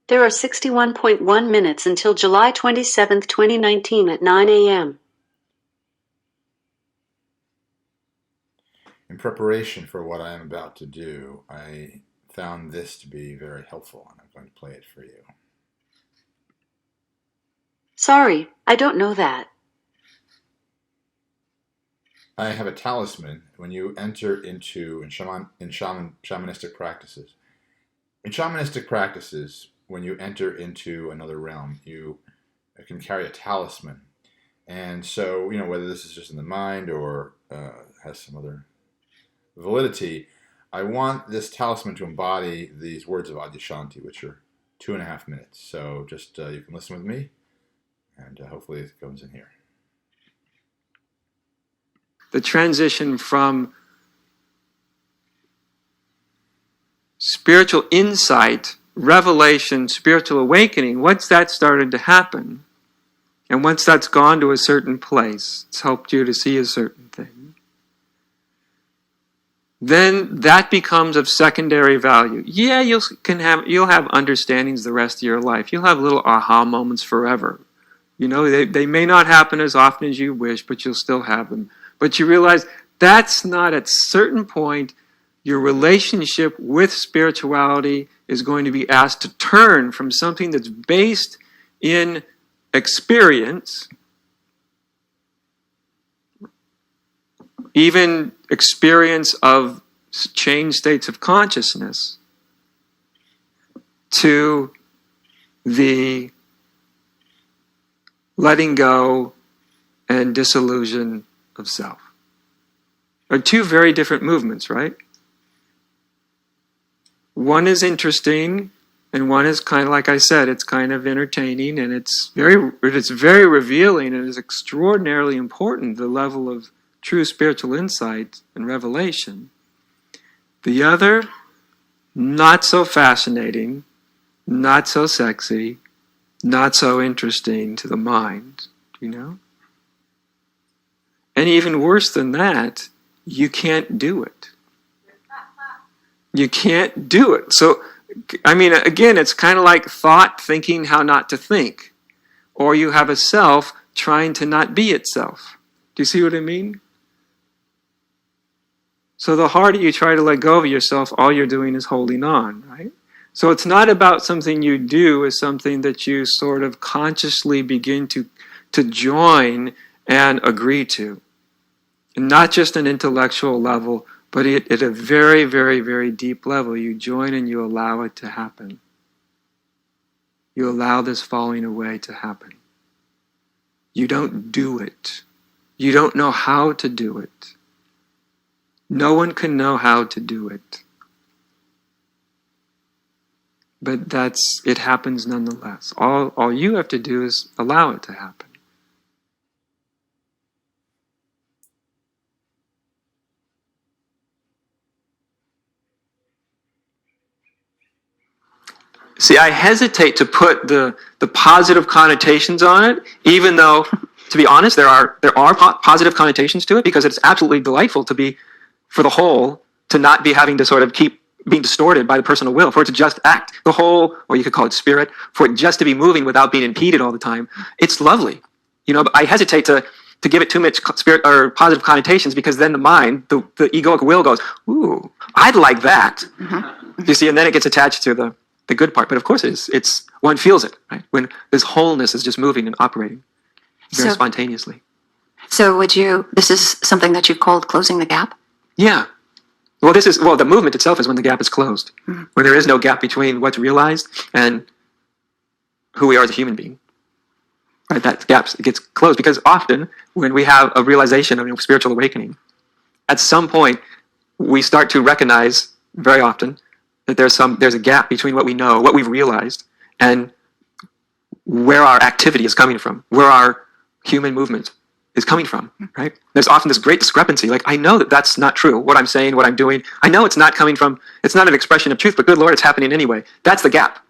There are 61.1 minutes until July 27, 2019 at 9 a.m. In preparation for what I am about to do, I found this to be very helpful, and I'm going to play it for you. Sorry, I don't know that. I have a talisman when you enter into, shamanistic practices. In shamanistic practices, when you enter into another realm, you can carry a talisman. And so, whether this is just in the mind or has some other validity, I want this talisman to embody these words of Adyashanti, which are 2.5 minutes. So just you can listen with me, and hopefully it goes in here. The transition from spiritual insight, revelation, spiritual awakening, once that started to happen, and once that's gone to a certain place, it's helped you to see a certain thing, then that becomes of secondary value. Yeah, you'll have understandings the rest of your life. You'll have little aha moments forever. They may not happen as often as you wish, but you'll still have them. But you realize that's not, at a certain point, your relationship with spirituality is going to be asked to turn from something that's based in experience, even experience of changed states of consciousness, to the letting go and disillusion of self. Are two very different movements, right? One is interesting, and one is kind of, like I said, it's kind of entertaining, and it's very revealing, and it's extraordinarily important, the level of true spiritual insight and revelation. The other, not so fascinating, not so sexy, not so interesting to the mind, And even worse than that, you can't do it. You can't do it. So, again, it's kind of like thought thinking how not to think. Or you have a self trying to not be itself. Do you see what I mean? So the harder you try to let go of yourself, all you're doing is holding on, right? So it's not about something you do, it's something that you sort of consciously begin to join and agree to. And not just an intellectual level, but at a very, very, very deep level. You join and you allow it to happen. You allow this falling away to happen. You don't do it. You don't know how to do it. No one can know how to do it. But it happens nonetheless. All you have to do is allow it to happen. See, I hesitate to put the positive connotations on it, even though, to be honest, there are positive connotations to it, because it's absolutely delightful to be, for the whole, to not be having to sort of keep being distorted by the personal will, for it to just act, the whole, or you could call it spirit, for it just to be moving without being impeded all the time. It's lovely. But I hesitate to give it too much spirit or positive connotations, because then the mind, the egoic will goes, ooh, I'd like that. Mm-hmm. You see, and then it gets attached to the good part. But of course it's one feels it, right? When this wholeness is just moving and operating very spontaneously. So this is something that you've called closing the gap? Yeah. Well, the movement itself is when the gap is closed. Mm-hmm. When there is no gap between what's realized and who we are as a human being. Right? That gap gets closed, because often when we have a realization of spiritual awakening, at some point we start to recognize, very often, that there's a gap between what we know, what we've realized, and where our activity is coming from, where our human movement is coming from, right? There's often this great discrepancy. Like, I know that that's not true. What I'm saying, what I'm doing, I know it's not coming from, it's not an expression of truth, but good Lord, it's happening anyway. That's the gap.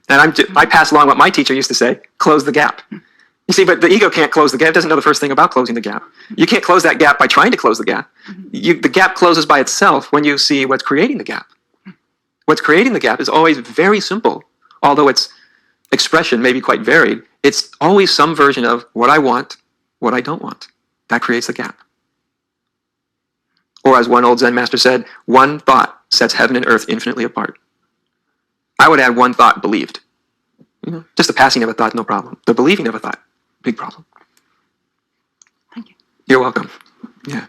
And I pass along what my teacher used to say, close the gap. You see, but the ego can't close the gap. It doesn't know the first thing about closing the gap. You can't close that gap by trying to close the gap. The gap closes by itself when you see what's creating the gap. What's creating the gap is always very simple. although its expression may be quite varied, it's always some version of what I want, what I don't want. That creates a gap. Or as one old Zen master said, one thought sets heaven and earth infinitely apart. I would add one thought believed. Just the passing of a thought, no problem. The believing of a thought, big problem. Thank you. You're welcome. Yeah.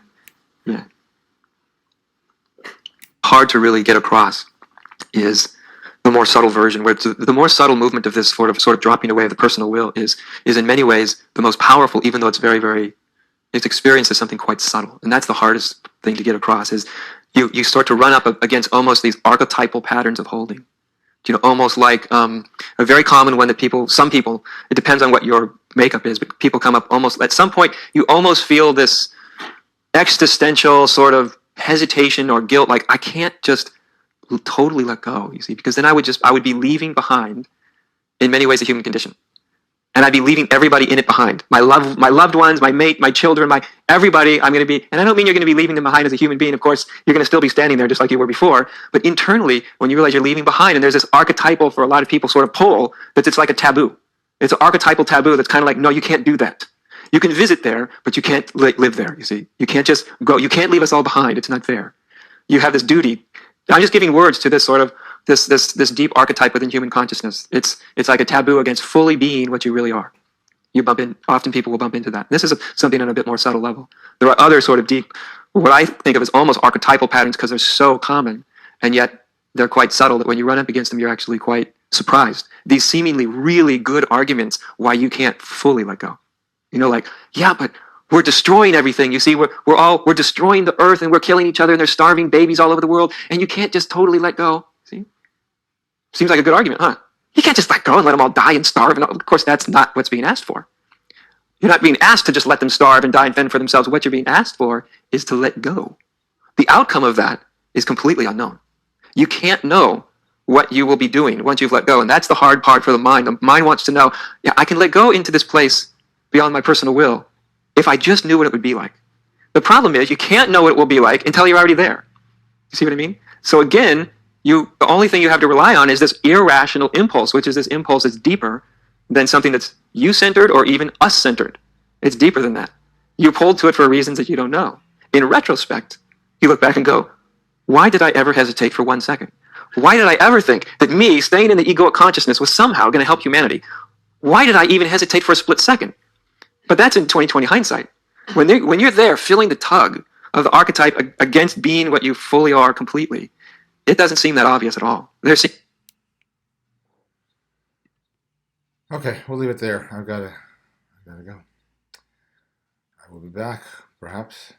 Hard to really get across is the more subtle version, where the more subtle movement of this sort of dropping away of the personal will is in many ways the most powerful, even though it's it's experienced as something quite subtle. And that's the hardest thing to get across is you start to run up against almost these archetypal patterns of holding. Almost like a very common one that some people, it depends on what your makeup is, but people come up almost, at some point, you almost feel this existential sort of hesitation or guilt, like I can't just totally let go, you see, because then I would be leaving behind, in many ways, the human condition. And I'd be leaving everybody in it behind. My loved ones, my mate, my children, everybody, I'm going to be, and I don't mean you're going to be leaving them behind as a human being. Of course, you're going to still be standing there just like you were before. But internally, when you realize you're leaving behind, and there's this archetypal, for a lot of people, sort of pull, that it's like a taboo. It's an archetypal taboo that's kind of like, no, you can't do that. You can visit there, but you can't live there, you see. You can't just go, you can't leave us all behind. It's not fair. You have this duty. I'm just giving words to this sort of, this deep archetype within human consciousness. It's like a taboo against fully being what you really are. Often people will bump into that. This is something on a bit more subtle level. There are other sort of deep, what I think of as almost archetypal patterns because they're so common, and yet they're quite subtle that when you run up against them, you're actually quite surprised. These seemingly really good arguments why you can't fully let go. Like, yeah, but we're destroying everything. You see, we're destroying the earth and we're killing each other and there's starving babies all over the world and you can't just totally let go. See? Seems like a good argument, huh? You can't just let go and let them all die and starve. And of course, that's not what's being asked for. You're not being asked to just let them starve and die and fend for themselves. What you're being asked for is to let go. The outcome of that is completely unknown. You can't know what you will be doing once you've let go. And that's the hard part for the mind. The mind wants to know, yeah, I can let go into this place beyond my personal will if I just knew what it would be like. The problem is you can't know what it will be like until you're already there. You see what I mean? So again, the only thing you have to rely on is this irrational impulse, which is this impulse that's deeper than something that's you-centered or even us-centered. It's deeper than that. You're pulled to it for reasons that you don't know. In retrospect, you look back and go, why did I ever hesitate for 1 second? Why did I ever think that me staying in the egoic consciousness was somehow going to help humanity? Why did I even hesitate for a split second? But that's in 2020 hindsight. When you're there feeling the tug of the archetype against being what you fully are completely, it doesn't seem that obvious at all. Okay, we'll leave it there. I've gotta go. I will be back, perhaps